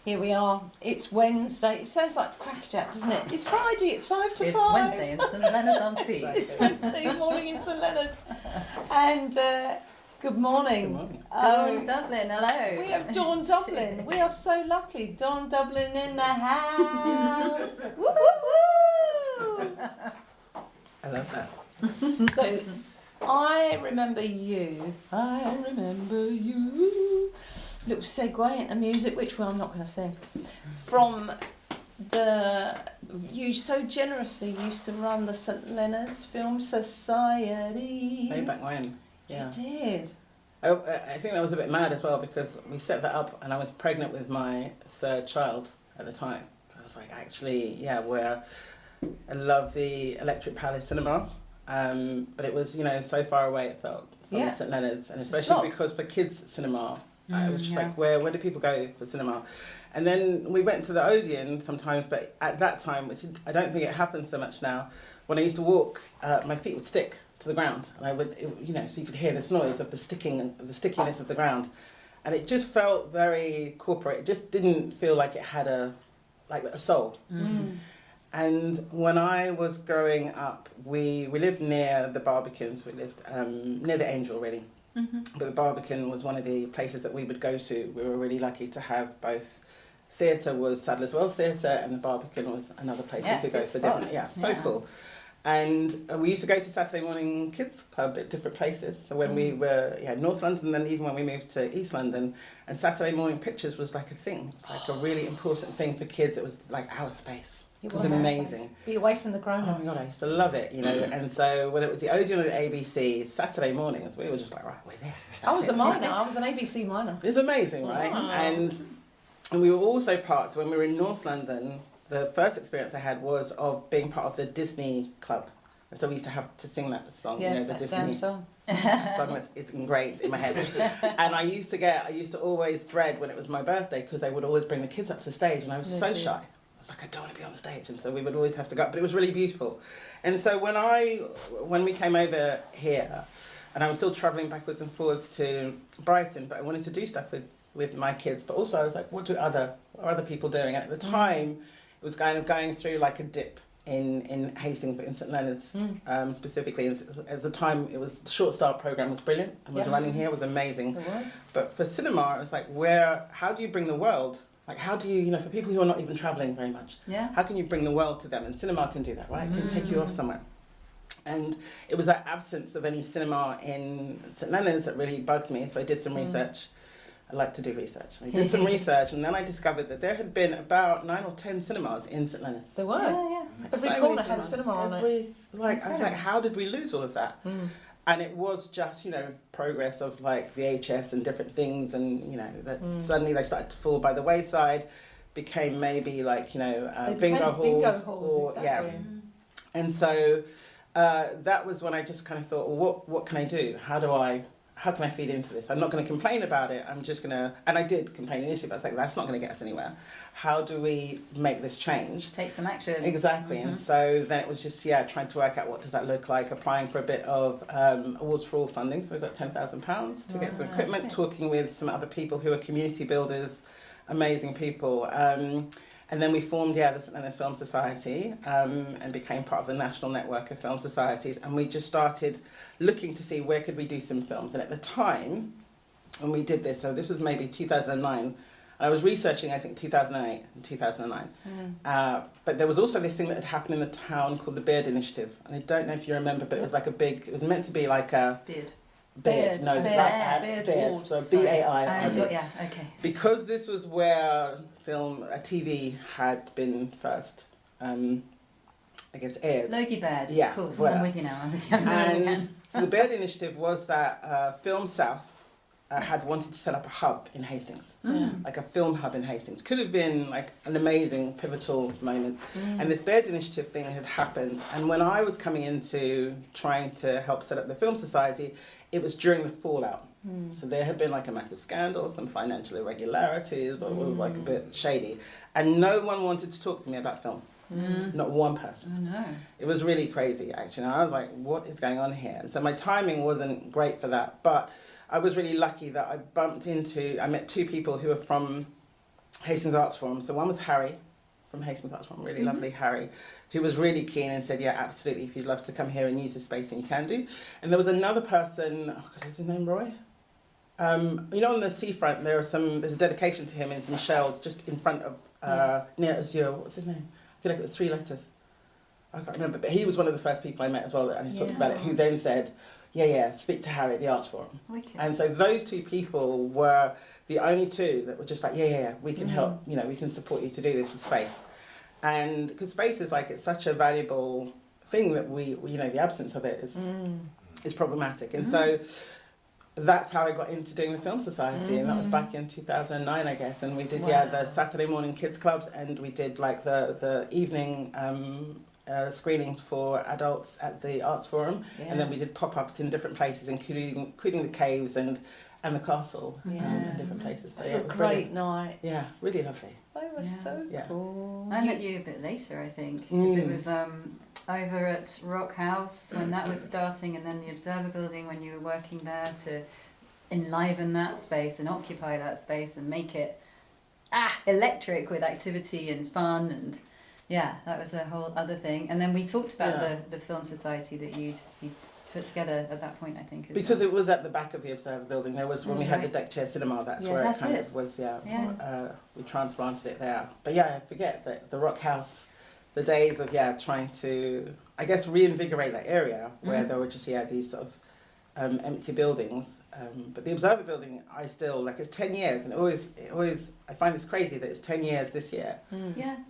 Here we are. It's Wednesday. It sounds like crackerjack, doesn't it? It's Friday. It's 5 to 5. It's Wednesday in St Leonards on Sea. It's Wednesday morning in St Leonards. And good morning. Good morning. Dawn Dublin, hello. We have Dawn Dublin. We are so lucky. Dawn Dublin in the house. Woo, woo, woo. I love that. So, I remember you. Little segue into music, which I'm not going to sing. From you so generously used to run the St Leonards Film Society. Way back when. Yeah. You did. I think that was a bit mad as well because we set that up and I was pregnant with my third child at the time. I was like, actually, yeah, I love the Electric Palace Cinema. But it was, so far away it felt from St Leonards, and especially because for kids cinema, it was just like, where do people go for cinema? And then we went to the Odeon sometimes, but at that time, which I don't think it happens so much now, when I used to walk, my feet would stick to the ground, and I would, so you could hear this noise of the stickiness of the ground, and it just felt very corporate. It just didn't feel like it had a soul. And when I was growing up, we lived near the Barbicans. We lived near the Angel, really. But the Barbican was one of the places that we would go to. We were really lucky to have both. Theatre was Sadler's Wells Theatre, and the Barbican was another place we could go for different. Yeah, so cool. And we used to go to Saturday morning kids club at different places. So when we were North London, then even when we moved to East London, and Saturday morning pictures was like a thing, like a really important thing for kids. It was like our space. It was amazing. Be away from the grown-ups. Oh my God, I used to love it, And so whether it was the Odeon or the ABC, Saturday mornings, we were just like, right, we're there. I was a minor. I was an ABC minor. It's amazing, right? Wow. And we were also part, so when we were in North London, the first experience I had was of being part of the Disney club. And so we used to have to sing that song, the that Disney damn song. song. It's engraved in my head. And I used to always dread when it was my birthday because they would always bring the kids up to stage, and I was so shy. I was like, I don't want to be on the stage, and so we would always have to go up, but it was really beautiful. And so when we came over here, and I was still travelling backwards and forwards to Brighton, but I wanted to do stuff with my kids, but also I was like, what are other people doing? And at the time, it was kind of going through like a dip in Hastings, but in St Leonards specifically. As the time, it was the Short Star programme was brilliant, and was running here, was amazing. It was. But for cinema, it was like, how do you bring the world? Like, how do you, for people who are not even travelling very much, how can you bring the world to them? And cinema can do that, right? It can take you off somewhere. And it was that absence of any cinema in St Leonards that really bugged me. So I did some research. I like to do research. I did some research, and then I discovered that there had been about 9 or 10 cinemas in St Leonards. There were. Yeah. Like every corner had a cinema on it. I was like, how did we lose all of that? And it was just, progress of like VHS and different things, and that suddenly they started to fall by the wayside, became maybe like bingo halls, exactly. And so that was when I just kind of thought, well, what can I do? How can I feed into this? I'm not going to complain about it. I'm just going to, and I did complain initially, but I was like, that's not going to get us anywhere. How do we make this change? Take some action. Exactly. And so then it was just, trying to work out what does that look like, applying for a bit of Awards for All funding. So we got £10,000 to get some equipment, talking with some other people who are community builders, amazing people. And then we formed, the St Leonards Film Society, and became part of the national network of film societies. And we just started looking to see where could we do some films. And at the time, when we did this, so this was maybe 2009, and I was researching, I think, 2008 and 2009. But there was also this thing that had happened in the town called the Beard Initiative. And I don't know if you remember, but it was like it was meant to be like a... Beard. So BAI. Okay. Because this was where TV had been first, aired. Logie Baird, yeah, of course. Voilà. I'm with you now. And so the Beard Initiative was that Film South had wanted to set up a hub in Hastings, like a film hub in Hastings. Could have been like an amazing pivotal moment. And this Beard Initiative thing had happened. And when I was coming into trying to help set up the Film Society, it was during the fallout. So there had been like a massive scandal, some financial irregularities, it was like a bit shady. And no one wanted to talk to me about film. Not one person. Oh no. It was really crazy, actually. And I was like, what is going on here? And so my timing wasn't great for that. But I was really lucky that I met 2 people who were from Hastings Arts Forum. So one was Harry from Hastings Arts Forum, really lovely Harry, who was really keen and said, yeah, absolutely, if you'd love to come here and use the space, and you can do. And there was another person, oh God, is his name Roy? You know, on the seafront, there's a dedication to him in some shells just in front of, near Azure, what's his name? I feel like it was 3 letters. I can't remember, but he was one of the first people I met as well, and he talked about it, who then said, yeah, speak to Harry at the Arts Forum. Wicked. And so those 2 people were the only 2 that were just like, yeah, we can help, you know, we can support you to do this with space. And because space is like, it's such a valuable thing that we you know, the absence of it is problematic. And so that's how I got into doing the Film Society, and that was back in 2009, I guess. And we did, the Saturday morning kids clubs, and we did like the evening screenings for adults at the Arts Forum, and then we did pop-ups in different places, including the caves and the castle, and different places. So, They were great nights. Yeah, really lovely. They were so cool. I met you a bit later, I think, because it was over at Rock House when that was starting, and then the Observer Building when you were working there to enliven that space and occupy that space and make it electric with activity and fun, and that was a whole other thing. And then we talked about the Film Society that you'd put together at that point, I think. Because it was at the back of the Observer Building. There was, when we had the deck chair cinema, that's where that's it kind of was, we transplanted it there. But I forget that the Rock House, the days of, trying to, I guess, reinvigorate that area where there were just, these sort of empty buildings. But the Observer Building, I still, like, it's 10 years, and it always, I find this crazy that it's 10 years this year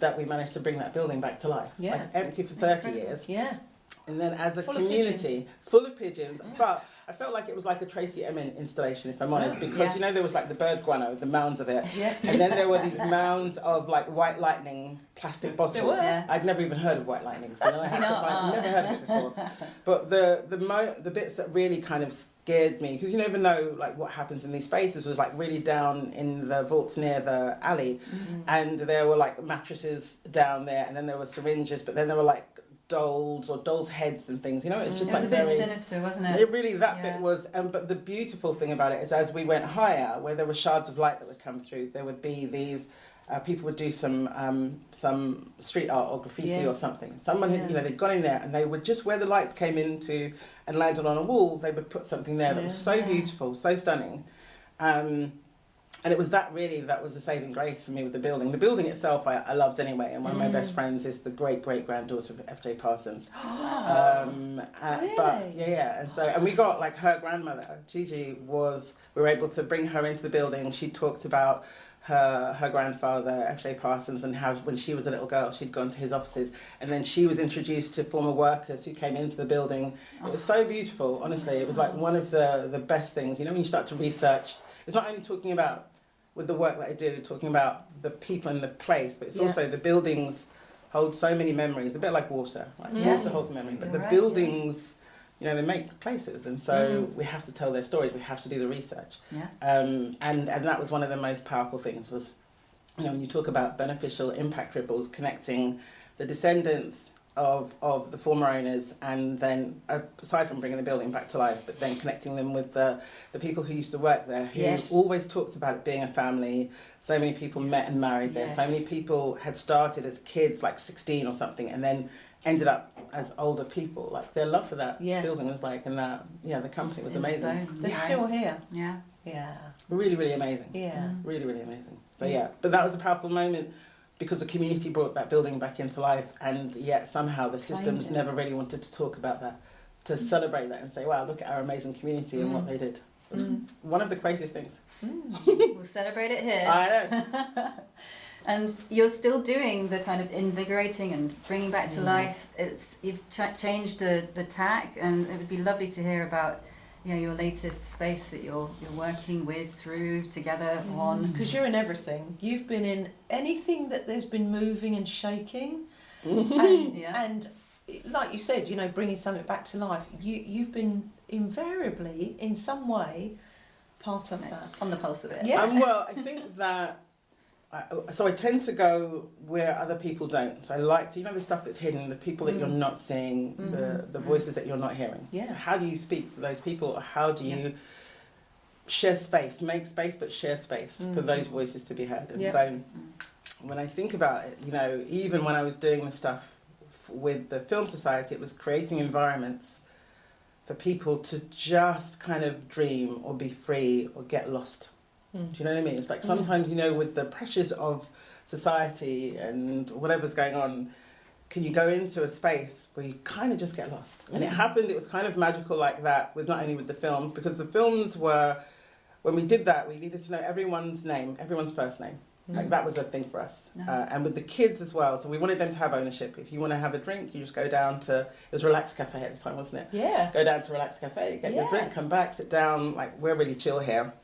that we managed to bring that building back to life. Yeah. Like, empty for 30 years. Yeah. And then as a Full community, full of pigeons, but I felt like it was like a Tracy Emin installation, if I'm honest, because you know, there was like the bird guano, the mounds of it, and then there were these mounds of like white lightning plastic bottles. There were. I'd never even heard of white lightning, so then I had to find, never heard of it before. But the bits that really kind of scared me, because you never know like what happens in these spaces, was like really down in the vaults near the alley, and there were like mattresses down there, and then there were syringes, but then there were like dolls' heads and things, you know, it's just like a bit very sinister, wasn't it? It really, that bit was, but the beautiful thing about it is as we went higher, where there were shards of light that would come through, there would be these, people would do some street art or graffiti or something. Someone had, you know, they'd gone in there and they would just, where the lights came into and landed on a wall, they would put something there that was so beautiful, so stunning. And it was that was the saving grace for me with the building. The building itself I loved anyway, and one of my best friends is the great-great-granddaughter of F.J. Parsons. Really? But, and so, and we got, like, her grandmother, Gigi, we were able to bring her into the building. She talked about her grandfather, F.J. Parsons, and how when she was a little girl, she'd gone to his offices, and then she was introduced to former workers who came into the building. It was so beautiful, honestly. It was, like, one of the best things. You know, when you start to research, it's not only talking about, with the work that I do, talking about the people and the place, but it's also the buildings hold so many memories, a bit like water. Like water holds a memory, but the buildings, you know, they make places, and so we have to tell their stories, we have to do the research. And that was one of the most powerful things was, you know, when you talk about beneficial impact ripples, connecting the descendants of the former owners, and then aside from bringing the building back to life, but then connecting them with the people who used to work there, who always talked about it being a family. So many people met and married there. So many people had started as kids, like 16 or something, and then ended up as older people. Like their love for that building was like, and that the company was amazing. They're still here. Yeah. Really, really amazing. Yeah. Really, really amazing. So but that was a powerful moment, because the community brought that building back into life, and yet somehow the systems never really wanted to talk about that, to celebrate that and say, wow, look at our amazing community and what they did. It's one of the craziest things. We'll celebrate it here. I know. And you're still doing the kind of invigorating and bringing back to life. You've changed the tack, and it would be lovely to hear about your latest space that you're working with, through, together on. Because you're in everything. You've been in anything that there's been moving and shaking, and like you said, you know, bringing something back to life. You've been invariably, in some way, part of that. On the pulse of it. Yeah. Well, I think that. So I tend to go where other people don't. So I like to, the stuff that's hidden, the people that you're not seeing, the voices that you're not hearing. Yeah. So how do you speak for those people, or how do you share space, make space, but share space for those voices to be heard. And so when I think about it, you know, even when I was doing the stuff with the Film Society, it was creating environments for people to just kind of dream or be free or get lost. Do you know what I mean? It's like sometimes, you know, with the pressures of society and whatever's going on, can you go into a space where you kind of just get lost? And it happened, it was kind of magical like that, with not only with the films, because the films were, when we did that, we needed to know everyone's name, everyone's first name. Like that was a thing for us. Nice. And with the kids as well, so we wanted them to have ownership. If you want to have a drink, you just go down to, it was Relax Cafe at the time, wasn't it? Yeah. Go down to Relax Cafe, get your drink, come back, sit down, like we're really chill here.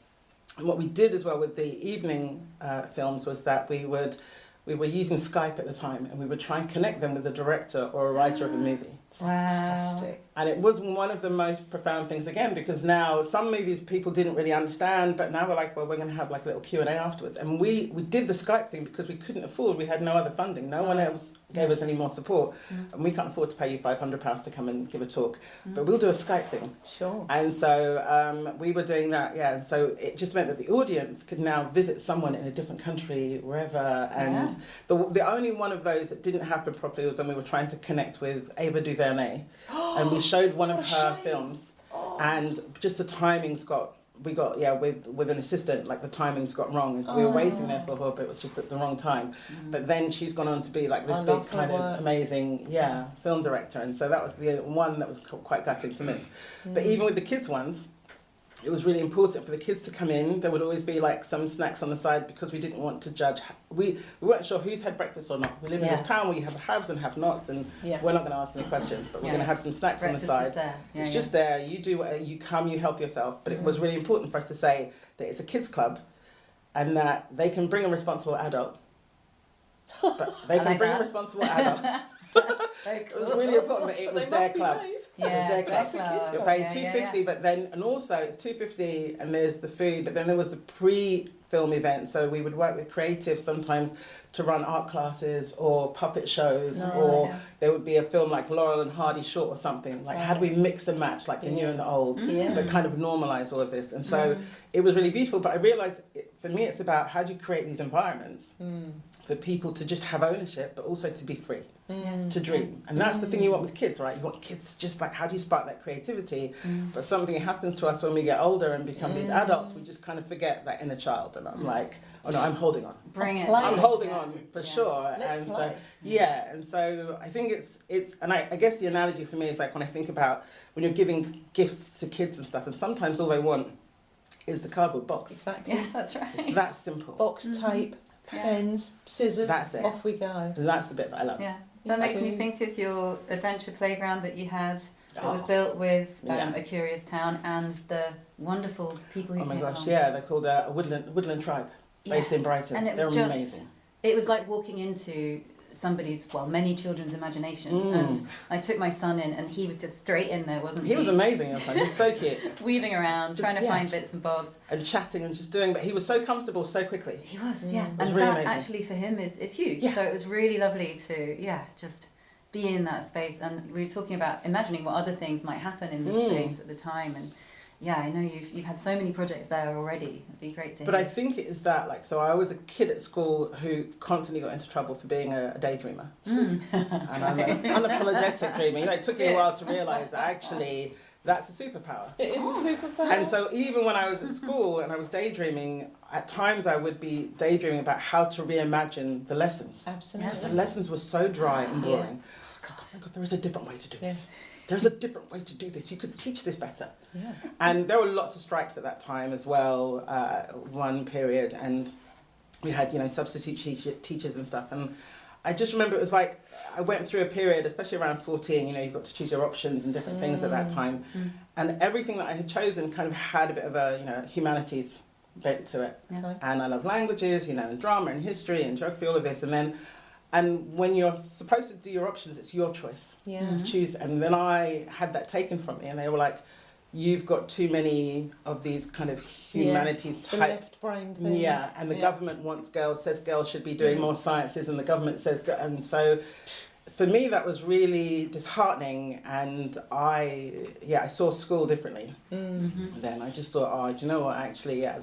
And what we did as well with the evening films was that we were using Skype at the time, and we would try and connect them with a director or a writer of a movie. Fantastic. And it was one of the most profound things, again, because now some movies people didn't really understand, but now we're like, well, we're going to have like a little Q&A afterwards. And we did the Skype thing because we couldn't afford, we had no other funding. No one else gave us any more support. And we can't afford to pay you £500 to come and give a talk. But we'll do a Skype thing. Sure. And so we were doing that, yeah. And so it just meant that the audience could now visit someone in a different country, wherever. And the only one of those that didn't happen properly was when we were trying to connect with Ava DuVernay. And we showed one of her films, and just the timings with an assistant, like the timings got wrong, and so we were waiting there for her, but it was just at the wrong time. But then she's gone on to be like this big kind of amazing film director, and so that was the one that was quite gutting to miss. But even with the kids ones, it was really important for the kids to come in. There would always be like some snacks on the side because we didn't want to judge. We weren't sure who's had breakfast or not. We live in this town where you have haves and have-nots, and we're not going to ask any questions, but we're going to have some snacks Breakfast on the side. is there. It's just there. You do whatever, you come, you help yourself. But it was really important for us to say that it's a kids club, and that they can bring a responsible adult. But they can bring a responsible adult. So cool. It was really important that it was their club. Yeah, It was their club. You're paying $250, but then, and also it's $250, and there's the food, but then there was the pre-film event. So we would work with creatives sometimes to run art classes or puppet shows, or there would be a film like Laurel and Hardy short or something. Like, how do we mix and match, like the new and the old, but kind of normalize all of this? And so it was really beautiful. But I realized, for me, it's about how do you create these environments for people to just have ownership, but also to be free. To dream. And that's the thing you want with kids, right? You want kids just like, how do you spark that creativity? But something happens to us when we get older and become these adults, we just kind of forget that inner child. And I'm like, oh no, I'm holding on. Bring it. I'm holding on for sure. Let's and play. so and so I think it's and I guess the analogy for me is like when I think about when you're giving gifts to kids and stuff, and sometimes all they want is the cardboard box. Exactly. Yes, that's right. It's that simple. Box, tape, pens, scissors. That's it. Off we go. And that's the bit that I love. Yeah. That makes me think of your adventure playground that you had that was built with a curious town and the wonderful people who came along. They're called a woodland tribe based in Brighton. And it was They're just amazing. It was like walking into somebody's, many children's imaginations. And I took my son in, and he was just straight in there, wasn't he? He was amazing. He was so cute. Weaving around, trying to find bits and bobs. And chatting and just doing, but he was so comfortable so quickly. He was, It was and really that amazing. actually for him is huge. Yeah. So it was really lovely to, just be in that space. And we were talking about imagining what other things might happen in this space at the time. And I know you've had so many projects there already. It'd be great to hear. But I think it is that, like, so I was a kid at school who constantly got into trouble for being a daydreamer. And I'm an unapologetic dreamer. You know, it took me a while to realise that actually that's a superpower. It is a superpower. And so even when I was at school and I was daydreaming, at times I would be daydreaming about how to reimagine the lessons. Absolutely. Because the lessons were so dry and boring. God, there is a different way to do this. There's a different way to do this. You could teach this better. Yeah. And there were lots of strikes at that time as well, one period, and we had, substitute teachers and stuff. And I just remember it was like, I went through a period, especially around 14, you got to choose your options and different things at that time. And everything that I had chosen kind of had a bit of a, humanities bent to it. Yeah. And I love languages, and drama and history and geography, all of this. And when you're supposed to do your options, it's your choice to choose. And then I had that taken from me, and they were like, you've got too many of these kind of humanities the type. left brain things. Yeah, and the government says girls should be doing more sciences, and the government says, and so for me, that was really disheartening, and I saw school differently. Mm-hmm. Then I just thought, oh, do you know what? Actually, yeah,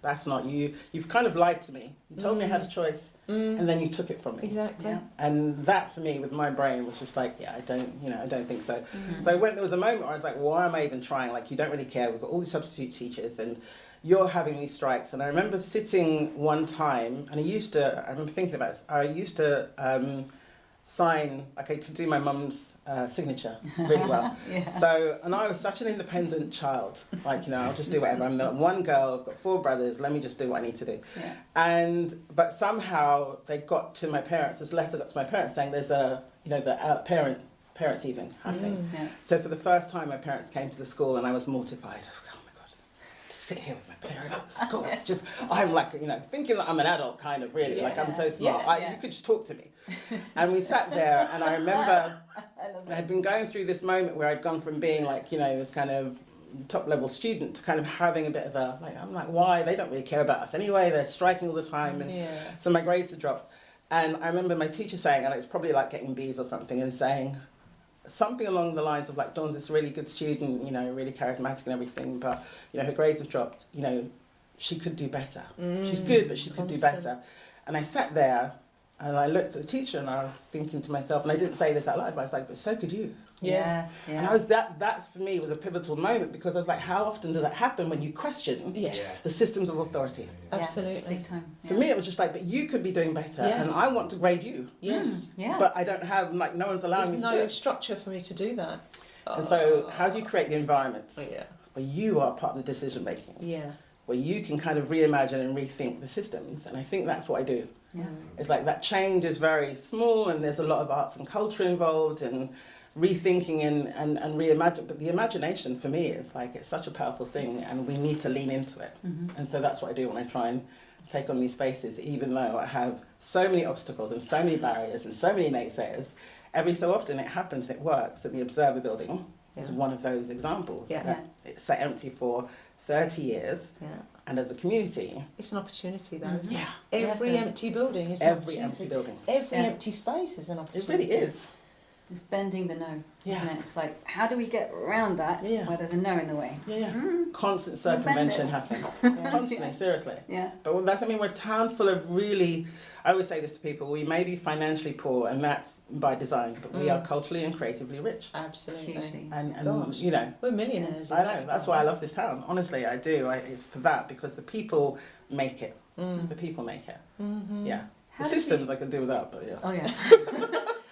that's not you. You've kind of lied to me. You told me I had a choice, and then you took it from me. Exactly. Yeah. And that for me, with my brain, was just like, yeah, I don't think so. So when there was a moment where I was like, why am I even trying? Like, you don't really care. We've got all these substitute teachers, and you're having these strikes. And I remember sitting one time, and I remember thinking about this. I used to sign, like I could do my mum's signature really well. Yeah. So, and I was such an independent child. Like, I'll just do whatever. I'm the one girl, I've got 4 brothers, let me just do what I need to do. Yeah. But somehow they got to my parents, this letter got to my parents saying there's a, the parents' evening happening. Yeah. So for the first time, my parents came to the school and I was mortified. Oh my God, to sit here with my parents at the school. It's just, I'm like, thinking that I'm an adult kind of really, like I'm so smart. You could just talk to me. And we sat there, and I remember I had been going through this moment where I'd gone from being like, this kind of top level student to kind of having a bit of a, like, I'm like, why? They don't really care about us anyway. They're striking all the time. And so my grades had dropped. And I remember my teacher saying, and it's probably like getting B's or something, and saying something along the lines of like, Dawn's this really good student, really charismatic and everything, but, her grades have dropped, she could do better. She's good, but she could do better. And I sat there, and I looked at the teacher, and I was thinking to myself, and I didn't say this out loud, but I was like, but so could you. Yeah. And I was that's for me was a pivotal moment, because I was like, how often does that happen when you question the systems of authority? Absolutely. Big time. For me, it was just like, but you could be doing better, and I want to grade you. Yes. Yeah. But I don't have, like, no one's allowing me to do There's no it. structure for me to do that. And so how do you create the environment Yeah. where you are part of the decision making? Yeah. Where you can kind of reimagine and rethink the systems. And I think that's what I do. Yeah. It's like that change is very small, and there's a lot of arts and culture involved, and rethinking and reimagine. But the imagination for me is like, it's such a powerful thing, and we need to lean into it. And so that's what I do when I try and take on these spaces, even though I have so many obstacles and so many barriers and so many naysayers. Every so often it happens and it works. That the Observer Building is one of those examples. It's sat empty for 30 years. And as a community, it's an opportunity though, isn't it? Yeah. Every empty building is an Every empty building. Every empty space is an opportunity. It really is. It's bending the no, Yeah. isn't it? It's like, how do we get around that where there's a no in the way? Constant circumvention happening. Constantly, seriously. Yeah. But we're a town full of really, I always say this to people, we may be financially poor, and that's by design, but we are culturally and creatively rich. Absolutely. Hugely. And Gosh. we're millionaires. I know, that's why I love this town. Honestly, I do. It's for that, because the people make it. The people make it. Yeah. The systems I could do without, but yeah. Oh yeah.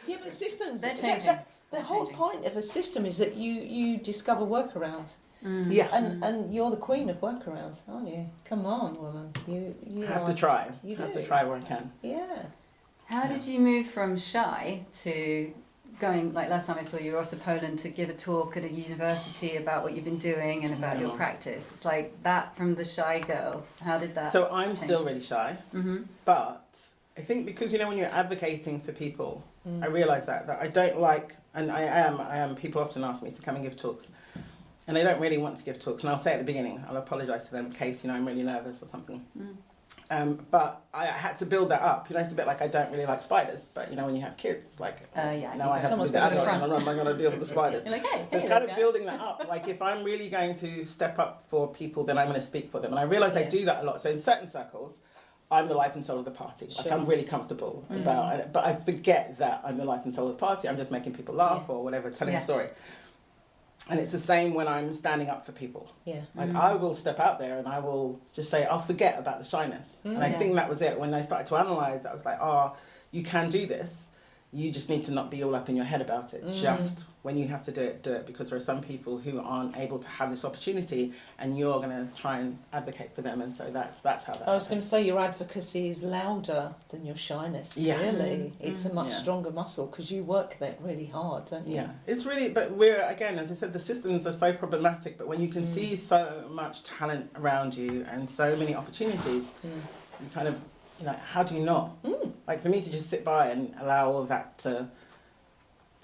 Yeah, but systems, They're changing. The whole point of a system is that you discover workarounds. Yeah. And you're the queen of workarounds, aren't you? Come on, woman. You have to try. You have do. to try where I can. Yeah. How did you move from shy to going, like last time I saw you were off to Poland to give a talk at a university about what you've been doing and about your practice. It's like that from the shy girl. How did that So I'm change? still really shy, but I think because, when you're advocating for people, I realise that I don't like, and I am, people often ask me to come and give talks, and I don't really want to give talks, and I'll say at the beginning, I'll apologise to them in case, I'm really nervous or something. But I had to build that up. It's a bit like I don't really like spiders, but when you have kids, it's like, now I have to be the adult, and I'm going to deal with the spiders. You're like, hey, So it's kind of building that up. Like, if I'm really going to step up for people, then I'm going to speak for them. And I realise I do that a lot. So in certain circles, I'm the life and soul of the party. Like, I'm really comfortable about it. But I forget that I'm the life and soul of the party. I'm just making people laugh or whatever, telling a story. And it's the same when I'm standing up for people. Yeah. Like, I will step out there and I will just say, I'll forget about the shyness. And I think that was it. When I started to analyse, I was like, you can do this. You just need to not be all up in your head about it. Just when you have to do it, because there are some people who aren't able to have this opportunity, and you're going to try and advocate for them. And so that's how that I was going to say your advocacy is louder than your shyness. Yeah. Really. It's a much stronger muscle because you work that really hard, don't you? Yeah, it's really, but we're, again, as I said, the systems are so problematic, but when you can see so much talent around you and so many opportunities, you kind of, how do you not? Like, for me to just sit by and allow all of that to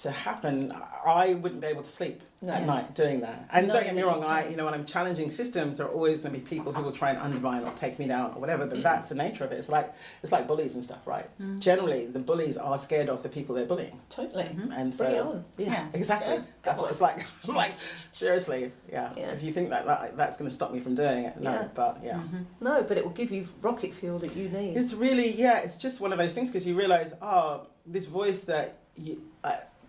to happen, I wouldn't be able to sleep No. at night doing that. And No, don't get me you wrong, can't. when I'm challenging systems, there are always going to be people who will try and undermine or take me down or whatever. But that's the nature of it. It's like bullies and stuff, right? Generally, the bullies are scared of the people they're bullying. Totally. And Bring it so, on. yeah, exactly. Yeah. That's what it's like. I'm like, seriously, yeah. Yeah. If you think that's going to stop me from doing it, no. Yeah. But yeah. No, but it will give you rocket fuel that you need. It's really, it's just one of those things because you realise, this voice that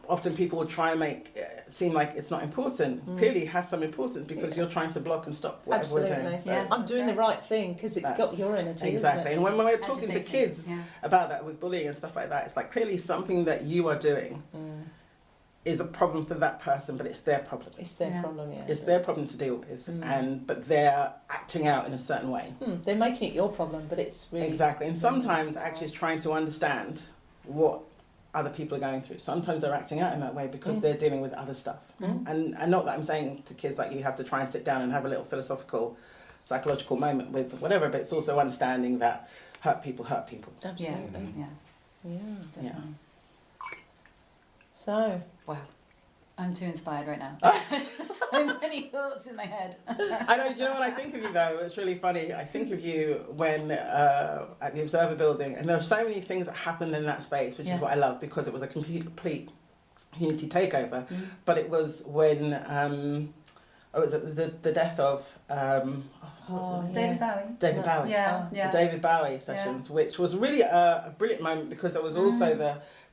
often people will try and make seem like it's not important, clearly has some importance because you're trying to block and stop whatever we're Absolutely. doing. So Yes. I'm doing the right thing because it's got your energy. exactly. Isn't it? And when we're talking to Agitating, kids yeah. about that with bullying and stuff like that, it's like clearly something that you are doing is a problem for that person, but it's their problem. It's their Yeah. problem, yeah. It's their problem to deal with, but they're acting out in a certain way. They're making it your problem, but it's really... Exactly. And sometimes actually it's trying to understand what other people are going through. Sometimes they're acting out in that way because they're dealing with other stuff. And not that I'm saying to kids like you have to try and sit down and have a little philosophical, psychological moment with whatever, but it's also understanding that hurt people hurt people. Absolutely. Yeah, Yeah. definitely. So, Wow. I'm too inspired right now. So many thoughts in my head. I know, do you know what I think of you though? It's really funny. I think of you when at the Observer building, and there are so many things that happened in that space, which is what I love because it was a complete community takeover. But it was when it was the death of David Bowie. David Bowie. Yeah, The yeah. David Bowie sessions, which was really a brilliant moment because there was also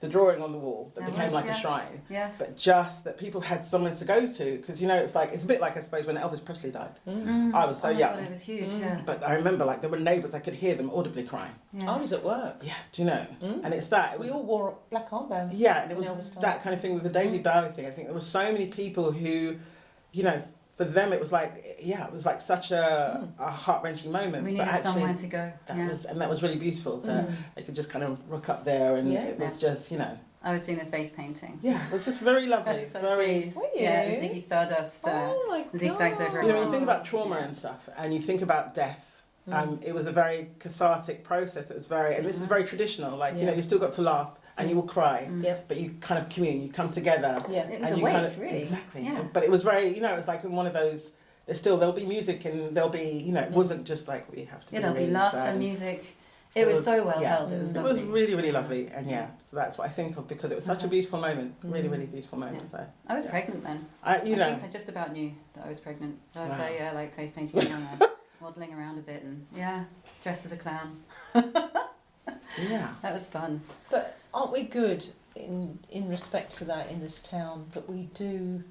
the drawing on the wall that There became was, like yeah. a shrine. Yes. But just that people had somewhere to go to because it's a bit like I suppose when Elvis Presley died. I was so oh my young. God, it was huge, yeah. But I remember there were neighbours, I could hear them audibly crying. Yes. I was at work. Yeah, do you know? And it's that. It was, We all wore black armbands. yeah, and it in was Elvis time. that kind of thing with the David Bowie thing. I think there were so many people who, for them it was like such a heart-wrenching moment. We but needed actually, somewhere to go. that was really beautiful. That they could just kind of rock up there and it was just, I was doing the face painting. Yeah, it was just very lovely. That's so very... Were you? Yeah, Ziggy Stardust. Oh my zigzags God. over You know, when you think about trauma and stuff, and you think about death, it was a very cathartic process. It was very, and this is very traditional. Like you still got to laugh and you will cry, Yep. but you kind of commune, you come together. Yeah. It was and a you wake, kind of, really. Exactly. Yeah. But it was very, it's like in one of those. There'll be music and there'll be, it wasn't just like we have to. Yeah, there'll be really laughter, sad. music. It was so well yeah. held. It was It lovely. was really, really lovely, and so that's what I think of because it was such a beautiful moment. Really, really beautiful moment. Yeah. So I was pregnant then. I think I just about knew that I was pregnant. I was there, like face painting and modelling around a bit and dressed as a clown. yeah. That was fun. But aren't we good in respect to that in this town? That we do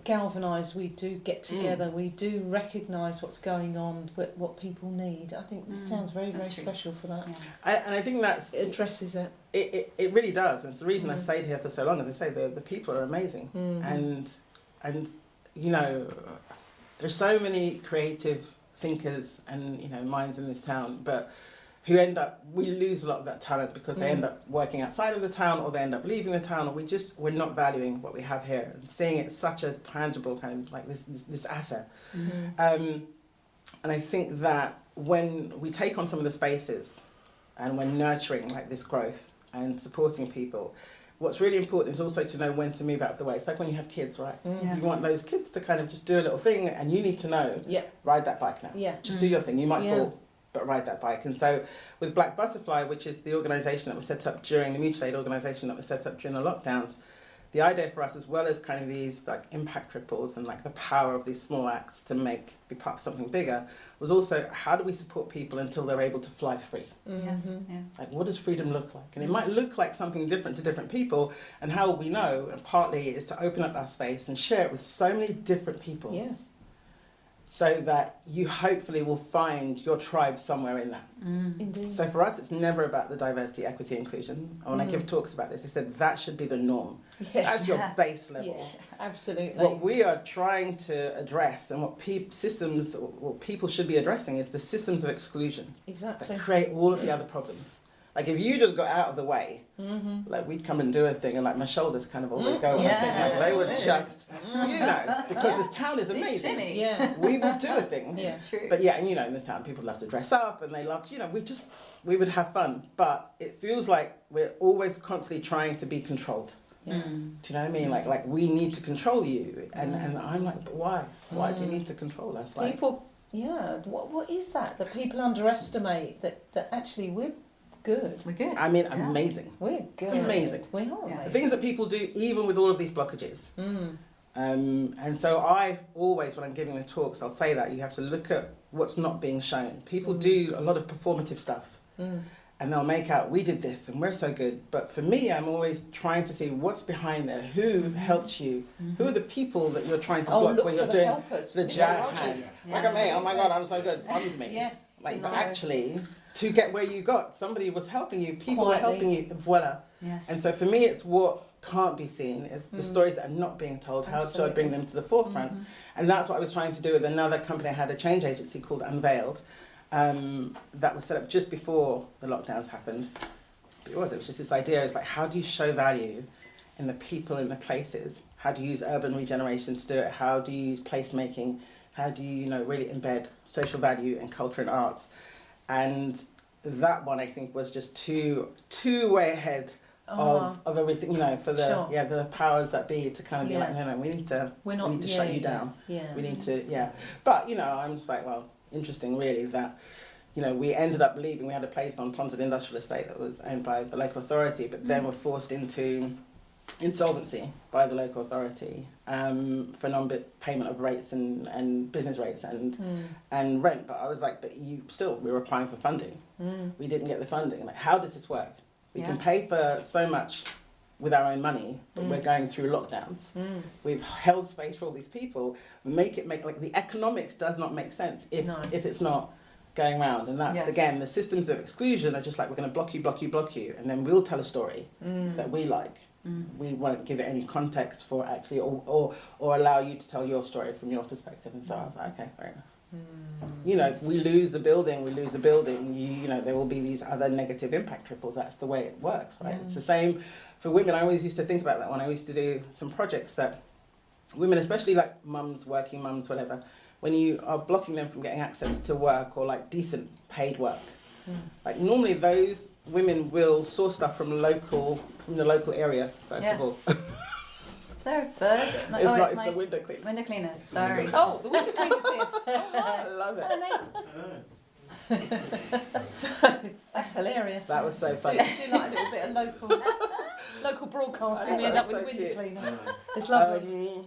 galvanise, we do get together, we do recognise what's going on, what people need. I think this town's very, very true. special for that. Yeah. And I think that's It addresses it. It really does. And it's the reason I've stayed here for so long. As I say, the people are amazing, and there's so many creative thinkers and minds in this town, but who we lose a lot of that talent because they end up working outside of the town or they end up leaving the town, or we're not valuing what we have here and seeing it such a tangible kind of like this asset. And I think that when we take on some of the spaces and when nurturing like this growth and supporting people, what's really important is also to know when to move out of the way. It's like when you have kids, right? Yeah. You want those kids to kind of just do a little thing, and you need to know, ride that bike now. Yeah. Just do your thing. You might fall, but ride that bike. And so with Black Butterfly, which is the organisation that was set up during the mutual aid organisation that was set up during the lockdowns, the idea for us, as well as kind of these like impact ripples and like the power of these small acts to be part of something bigger, was also how do we support people until they're able to fly free? Yes. Yeah. Like what does freedom look like? And it might look like something different to different people, and how will we know? And partly is to open up our space and share it with so many different people. Yeah. So that you hopefully will find your tribe somewhere in that. Indeed. So for us, it's never about the diversity, equity, inclusion. And when I give talks about this, I said that should be the norm. Yeah. That's your base level. Yeah, absolutely. What we are trying to address and what people should be addressing is the systems of exclusion Exactly. that create all of the other problems. Like if you just got out of the way, like we'd come and do a thing and like my shoulders kind of always go on. Like they would just, because this town is amazing. Shimmy. Yeah. We would do a thing. Yeah. It's true. But and in this town people love to dress up and they love to, we would have fun. But it feels like we're always constantly trying to be controlled. Yeah. Do you know what I mean? Like we need to control you, and I'm like, but why? Why do you need to control us? Like, People, what is that people underestimate that actually we're good. We're good. I mean, amazing. We're good. Amazing. We are Yeah. amazing. The things that people do, even with all of these blockages. And so I always, when I'm giving the talks, I'll say that you have to look at what's not being shown. People do a lot of performative stuff. And they'll make out, we did this and we're so good. But for me, I'm always trying to see what's behind there. Who helped you? Who are the people that you're trying to block look when for you're the doing helpers. the Mr. jazz Rogers. hands? Yeah. Look at me, oh my God, I'm so good, fund me. Yeah. Like, No. but actually, to get where you got, somebody was helping you, people were helping you, voila. Yes. And so for me, it's what can't be seen, it's the stories that are not being told. How do I bring them to the forefront? And that's what I was trying to do with another company. I had a change agency called Unveiled, that was set up just before the lockdowns happened. But it was just this idea, it's like, how do you show value in the people, in the places? How do you use urban regeneration to do it? How do you use placemaking? How do you, really embed social value and culture and arts? And that one, I think, was just too way ahead of everything, for the the powers that be to kind of be like, no, we need to shut you down. Yeah. We need to, But, I'm just like, well, interesting really that, we ended up leaving. We had a place on Ponton Industrial Estate that was owned by the local authority, but then were forced into insolvency by the local authority for non-payment of rates and business rates and rent. But I was like, but we were applying for funding. We didn't get the funding. Like, how does this work? We can pay for so much with our own money, but we're going through lockdowns. We've held space for all these people. Make like the economics does not make sense if it's not going round. And that's again, the systems of exclusion are just like, we're going to block you, and then we'll tell a story that we like. We won't give it any context for actually, or allow you to tell your story from your perspective. And so I was like, okay, fair enough. If we lose the building, there will be these other negative impact ripples. That's the way it works, right? It's the same for women. I always used to think about that when I used to do some projects, that women, especially like mums, working mums, whatever, when you are blocking them from getting access to work or like decent paid work, like normally those women will source stuff from the local area, first of all. Is there a bird? It's the window cleaner. Window cleaner, sorry. Oh, the window cleaner's here. I love it. Hello, mate. So, that's hilarious. That was so funny. Do like a little bit of local broadcasting. We end up with a window cleaner. It's lovely.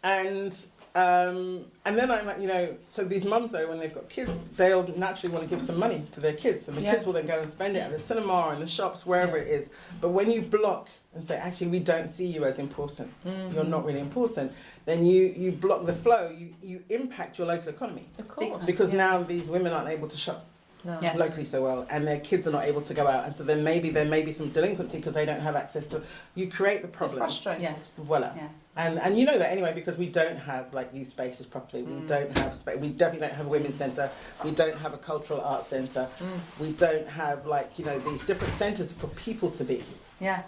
And then I'm like, so these mums though, when they've got kids, they'll naturally want to give some money to their kids, and the kids will then go and spend it at the cinema or in the shops, wherever it is. But when you block and say, actually, we don't see you as important, you're not really important, then you block the flow, you impact your local economy. Of course. Because now these women aren't able to shop locally so well, and their kids are not able to go out, and so then maybe there may be some delinquency because they don't have access to. You create the problem. Frustrating. Yes. Voila. Yeah. And you know that anyway, because we don't have like youth spaces properly. We don't have we definitely don't have a women's centre. We don't have a cultural arts centre. We don't have these different centres for people to be. Yeah.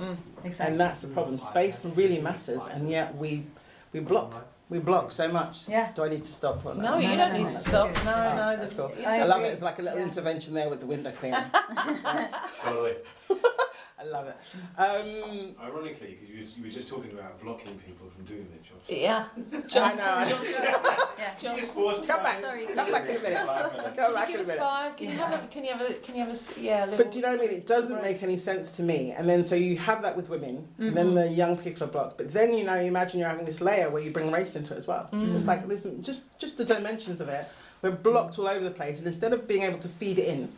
Exactly. And that's the problem. Space really matters, and yet we block. We block so much. Yeah. Do I need to stop? Or No, you don't need to stop. No, That's cool. I love it. It's like a little intervention there with the window cleaner. Totally. I love it. Ironically, because you were just talking about blocking people from doing their jobs. Yeah. I know. Just pause. Come back. Sorry, Come back in a minute. Come back in a Give us minute. 5. Can you have a little... But do you know what I mean? It doesn't make any sense to me. And then so you have that with women, and then the young people are blocked. But then you imagine you're having this layer where you bring race into it as well. It's just like listen, just the dimensions of it. We're blocked all over the place, and instead of being able to feed it in,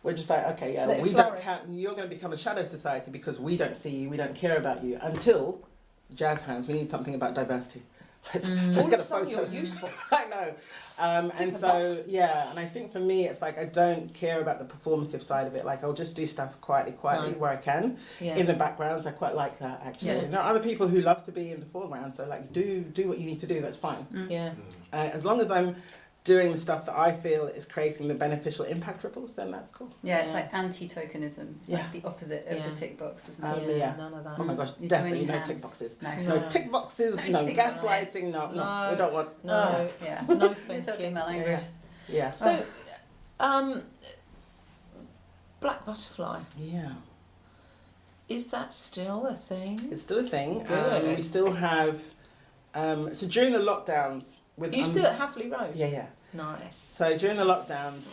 we're just like, okay, Let it we flourish. don't count. You're going to become a shadow society because we don't see you, we don't care about you. Until jazz hands, we need something about diversity. Let's get a photo. You're useful. I know. And so, and I think for me, it's like I don't care about the performative side of it. Like, I'll just do stuff quietly where I can. In the backgrounds, I quite like that, actually. Yeah. There are other people who love to be in the foreground, so, like, do what you need to do, that's fine. Yeah. As long as I'm doing the stuff that I feel is creating the beneficial impact ripples, then that's cool. Yeah, it's like anti-tokenism. It's like the opposite of the tick box, isn't it? None of that. Oh my gosh, You're definitely joining no hands. tick boxes. No. No tick boxes, no tick gaslighting, no, we don't want. No. Yeah. No, You're thank talking you. my language. Yeah. So, Black Butterfly. Yeah. Is that still a thing? It's still a thing. Good. We still have, so during the lockdowns, with You still at Hathley Road? Yeah. Nice. So during the lockdowns,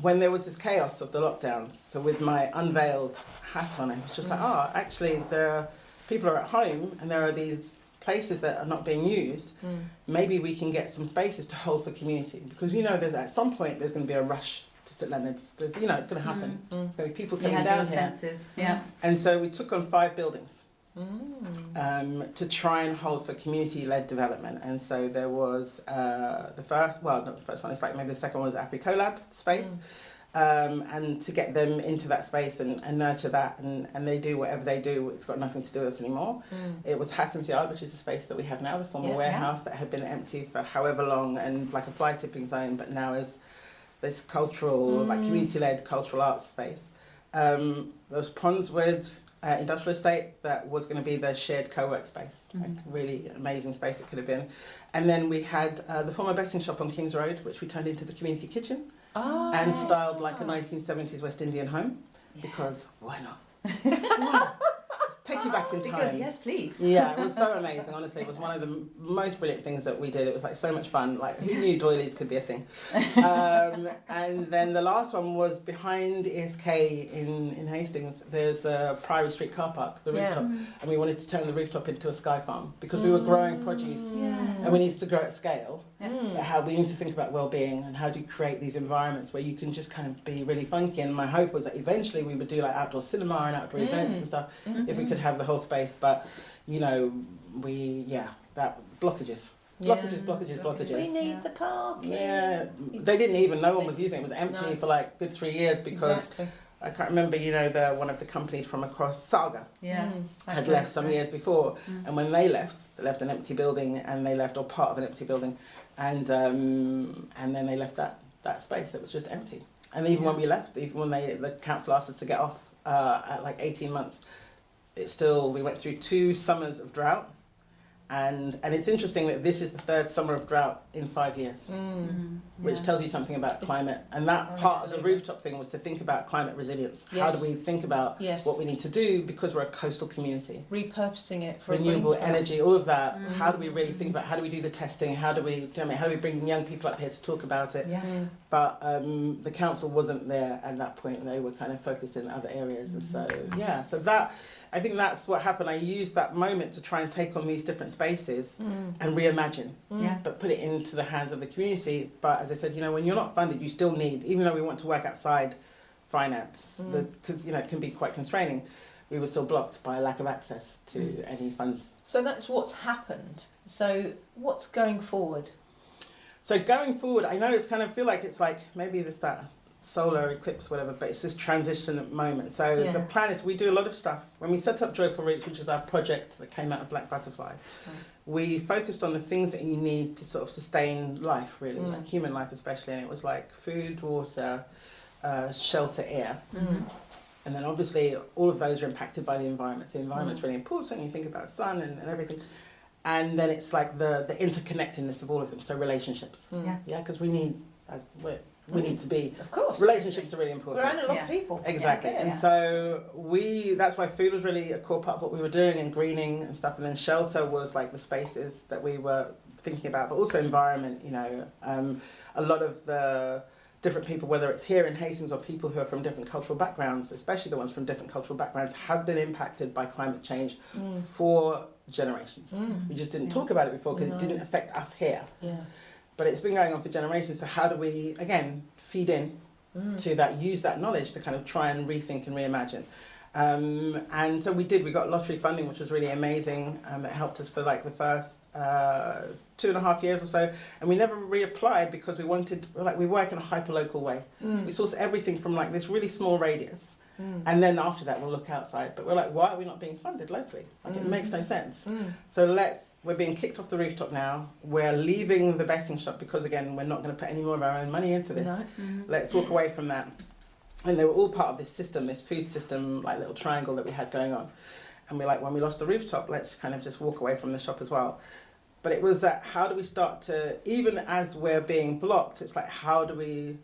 when there was this chaos of the lockdowns, so with my unveiled hat on, it was just like, actually, people are at home and there are these places that are not being used. Maybe we can get some spaces to hold for community, because there's at some point there's going to be a rush to St Leonards. There's it's going to happen. There's going to be people coming down here. Senses. Yeah. And so we took on 5 buildings. To try and hold for community-led development. And so there was not the first one, it's like maybe the second one was AfriCollab space, and to get them into that space and nurture that, and they do whatever they do, it's got nothing to do with us anymore. It was Hassan's Yard, which is the space that we have now, the former warehouse that had been empty for however long, and like a fly tipping zone, but now is this cultural, like community-led cultural arts space. There was Ponswood Industrial Estate that was going to be the shared co-work space, like really amazing space it could have been. And then we had the former betting shop on Kings Road, which we turned into the community kitchen and styled like a 1970s West Indian home, because why not? Take you back in time. Because yes, please. Yeah, it was so amazing. Honestly, it was one of the most brilliant things that we did. It was like so much fun. Like, who knew doilies could be a thing? And then the last one was behind ESK in Hastings. There's a Priory Street car park, the rooftop, and we wanted to turn the rooftop into a sky farm because we were growing produce and we needed to grow at scale. But how we need to think about well-being and how do you create these environments where you can just kind of be really funky. And my hope was that eventually we would do like outdoor cinema and outdoor events and stuff if we could have the whole space. But that blockages. Blockages. We need the park. Yeah, they didn't even. No one was using it. It was empty for like good 3 years because I can't remember. One of the companies from across Saga had left some years before, and when they left an empty building, and they left or part of an empty building, and then they left that space that was just empty. And even when we left, even when the council asked us to get off at like 18 months, we went through 2 summers of drought. And it's interesting that this is the 3rd summer of drought in 5 years, which tells you something about climate. And that part of the rooftop thing was to think about climate resilience. How do we think about what we need to do, because we're a coastal community? Repurposing it for renewable energy, all of that. How do we really think about, how do we do the testing? How do we bring young people up here to talk about it? But the council wasn't there at that point. They were kind of focused in other areas. And so I think that's what happened. I used that moment to try and take on these different spaces and reimagine, but put it into the hands of the community. But as I said, when you're not funded, you still need, even though we want to work outside finance, because it can be quite constraining, we were still blocked by a lack of access to any funds. So that's what's happened. So what's going forward? So going forward, I know it's kind of feel like it's like maybe there's that solar eclipse, whatever, but it's this transition moment. So the plan is we do a lot of stuff. When we set up Joyful Roots, which is our project that came out of Black Butterfly, we focused on the things that you need to sort of sustain life, really, like human life especially. And it was like food, water, shelter, air. And then obviously all of those are impacted by the environment. The environment's really important. You think about sun and everything. And then it's like the interconnectedness of all of them. So relationships. Because we need to be. Of course. Relationships are really important. We're around a lot of people. Exactly. And so that's why food was really a core part of what we were doing, and greening and stuff. And then shelter was like the spaces that we were thinking about, but also environment, a lot of the different people, whether it's here in Hastings or people who are from different cultural backgrounds, especially the ones from different cultural backgrounds, have been impacted by climate change for generations. We just didn't talk about it before because it didn't affect us here. But it's been going on for generations. So how do we, again, feed in to that, use that knowledge to kind of try and rethink and reimagine? And so we got lottery funding, which was really amazing. It helped us for like the first 2.5 years or so. And we never reapplied because we work in a hyperlocal way. We source everything from like this really small radius. And then after that, we'll look outside. But we're like, why are we not being funded locally? Like, it makes no sense. So we're being kicked off the rooftop now. We're leaving the betting shop because, again, we're not going to put any more of our own money into this. Let's walk away from that. And they were all part of this system, this food system, like little triangle that we had going on. And we're like, when we lost the rooftop, let's kind of just walk away from the shop as well. But it was that, how do we start to, even as we're being blocked, it's like, how do we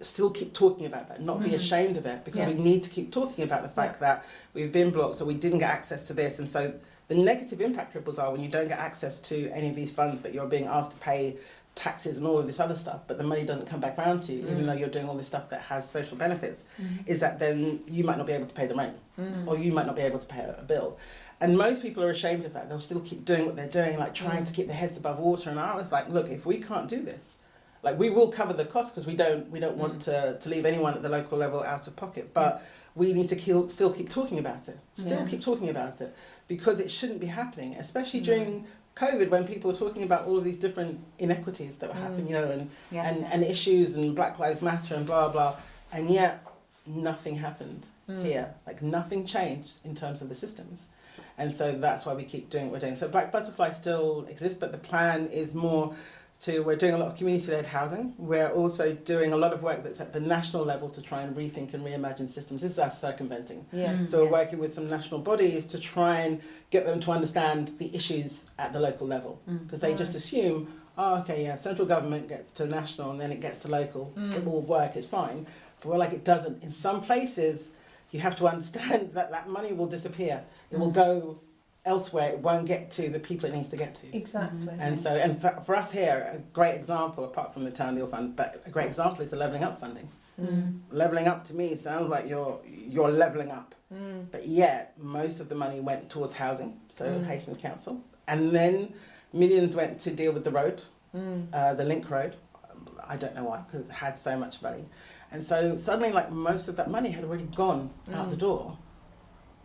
still keep talking about that, not be ashamed of it, because we need to keep talking about the fact that we've been blocked or we didn't get access to this. And so the negative impact ripples are when you don't get access to any of these funds, but you're being asked to pay taxes and all of this other stuff, but the money doesn't come back around to you, even though you're doing all this stuff that has social benefits, is that then you might not be able to pay the rent, or you might not be able to pay a bill. And most people are ashamed of that. They'll still keep doing what they're doing, like trying to keep their heads above water. And I was like, look, if we can't do this, like we will cover the cost, because we don't want to leave anyone at the local level out of pocket, but we need to still keep talking about it, keep talking about it, because it shouldn't be happening, especially during COVID, when people were talking about all of these different inequities that were happening, you know, and issues and Black Lives Matter and blah blah, and yet nothing happened here. Like nothing changed in terms of the systems, and so that's why we keep doing what we're doing. So Black Butterfly still exists, but the plan is more we're doing a lot of community-led housing. We're also doing a lot of work that's at the national level to try and rethink and reimagine systems. This is us circumventing. So we're working with some national bodies to try and get them to understand the issues at the local level, because they just assume, oh, okay, yeah, central government gets to national and then it gets to local. It will work, it's fine. But we're like, it doesn't. In some places, you have to understand that that money will disappear. It will go elsewhere. It won't get to the people it needs to get to. Exactly. And so, and for us here, a great example, apart from the Town Deal Fund, but a great example is the Levelling Up funding. Levelling Up to me sounds like you're levelling up. But yet, most of the money went towards housing, so Hastings Council. And then millions went to deal with the road, the Link Road. I don't know why, because it had so much money. And so suddenly, like, most of that money had already gone out the door.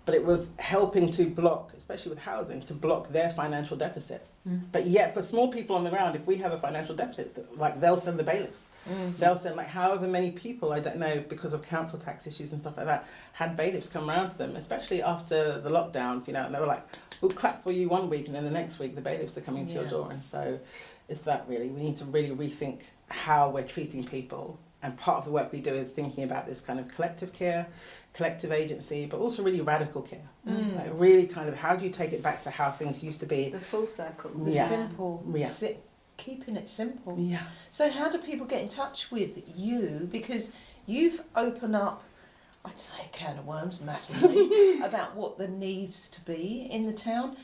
But it was helping to block, especially with housing, to block their financial deficit. But yet, for small people on the ground, if we have a financial deficit, like, they'll send the bailiffs. They'll send, like, however many people, I don't know, because of council tax issues and stuff like that, had bailiffs come around to them, especially after the lockdowns, you know, and they were like, we'll clap for you one week, and then the next week the bailiffs are coming to your door. And so it's that, really. We need to really rethink how we're treating people. And part of the work we do is thinking about this kind of collective care, collective agency, but also really radical care. Like really kind of, how do you take it back to how things used to be? The full circle. The simple. Keeping it simple. Yeah. So how do people get in touch with you? Because you've opened up, I'd say, a can of worms massively about what there needs to be in the town.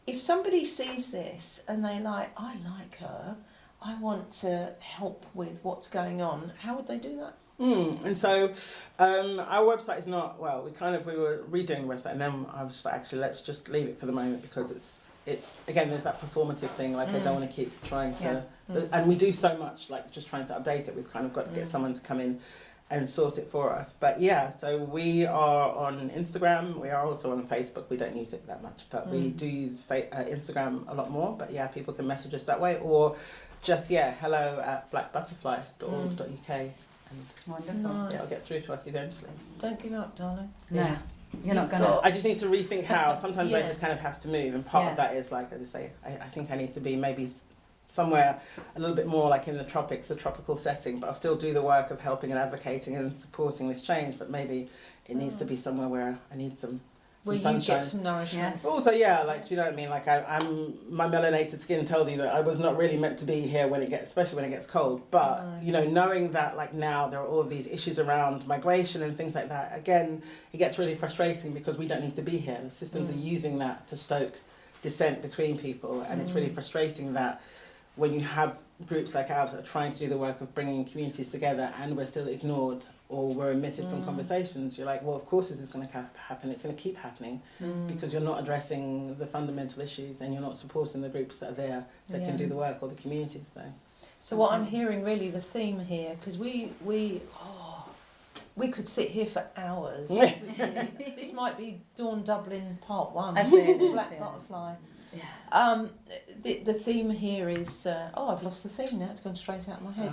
If somebody sees this and they like, I like her, I want to help with what's going on, how would they do that? And so our website is not, well, we were redoing the website, and then I was like, actually, let's just leave it for the moment, because it's again, there's that performative thing, like I don't want to keep trying to, and we do so much, like just trying to update it, we've kind of got to get someone to come in and sort it for us. But yeah, so we are on Instagram, we are also on Facebook. We don't use it that much, but we do use Instagram a lot more. But yeah, people can message us that way, or just hello@blackbutterfly.org.uk, and Wonderful. Nice. it'll get through to us eventually. Don't give up, darling. No, you're not gonna. I just need to rethink how. Sometimes I just kind of have to move, and part of that is, like I just say, I think I need to be maybe somewhere a little bit more like in the tropics, a tropical setting, but I'll still do the work of helping and advocating and supporting this change, but maybe it needs to be somewhere where I need some where sunshine. you get some nourishment. Yes. Also, like, you know what I mean? Like, I'm my melanated skin tells you that I was not really meant to be here when it gets, especially when it gets cold. But, you know, knowing that, like, now there are all of these issues around migration and things like that, again, it gets really frustrating because we don't need to be here. The systems are using that to stoke dissent between people, and it's really frustrating that when you have groups like ours that are trying to do the work of bringing communities together and we're still ignored or we're omitted from conversations, you're like, well, of course this is going to happen, it's going to keep happening, because you're not addressing the fundamental issues and you're not supporting the groups that are there that can do the work, or the communities. So what I'm hearing, really, the theme here, because we could sit here for hours. This might be Dawn Dublin Part 1. I see it. Black Butterfly. Yeah. The theme here is I've lost the theme now. It's gone straight out of my head.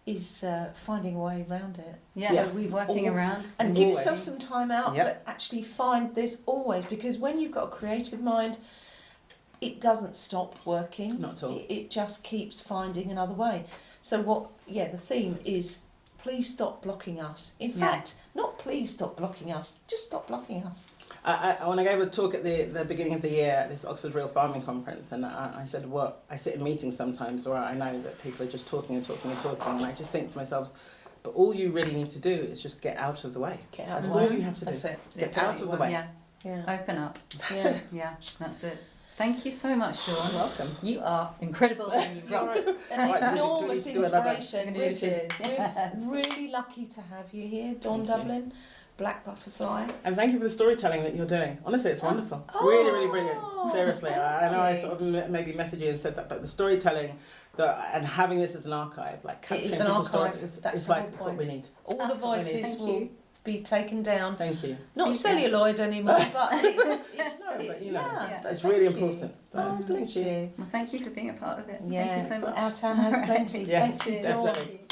Is finding a way around it. Yes. So we're working around. And give yourself some time out, but actually find, there's always, because when you've got a creative mind, it doesn't stop working. Not at all. It just keeps finding another way. So the theme is please stop blocking us. In Yeah. fact, not please stop blocking us, just stop blocking us. When I gave a talk at the beginning of the year at this Oxford Real Farming Conference, and I said, I sit in meetings sometimes where I know that people are just talking and talking and talking, and I just think to myself, but all you really need to do is just get out of the way. Get out That's of the way. all you have to do. That's it. Get out of the way. Yeah, Yeah. open up. Yeah. Yeah, that's it. Thank you so much, You're Dawn. welcome. You are incredible and you rock. An Right, do enormous we do another? inspiration. We're gonna do cheers. We're really lucky to have you here, Dawn Thank you. Dublin, Black Butterfly. And thank you for the storytelling that you're doing. Honestly, it's wonderful. Oh. Really, really brilliant. Seriously, I know I Okay. sort of maybe messaged you and said that, but the storytelling and having this as an archive, like capturing is an people's archive. stories, That's it's the like whole it's what we need. All the Thank voices will you. be taken down. Thank you. Not Feedback. celluloid anymore, but it's No, but you know, yeah. it's Thank really you. important. So, Oh, bless you. Well, thank you for being a part of it. Yeah, Thank you so much. our town has plenty. Yes, Thank you, definitely. Dawn.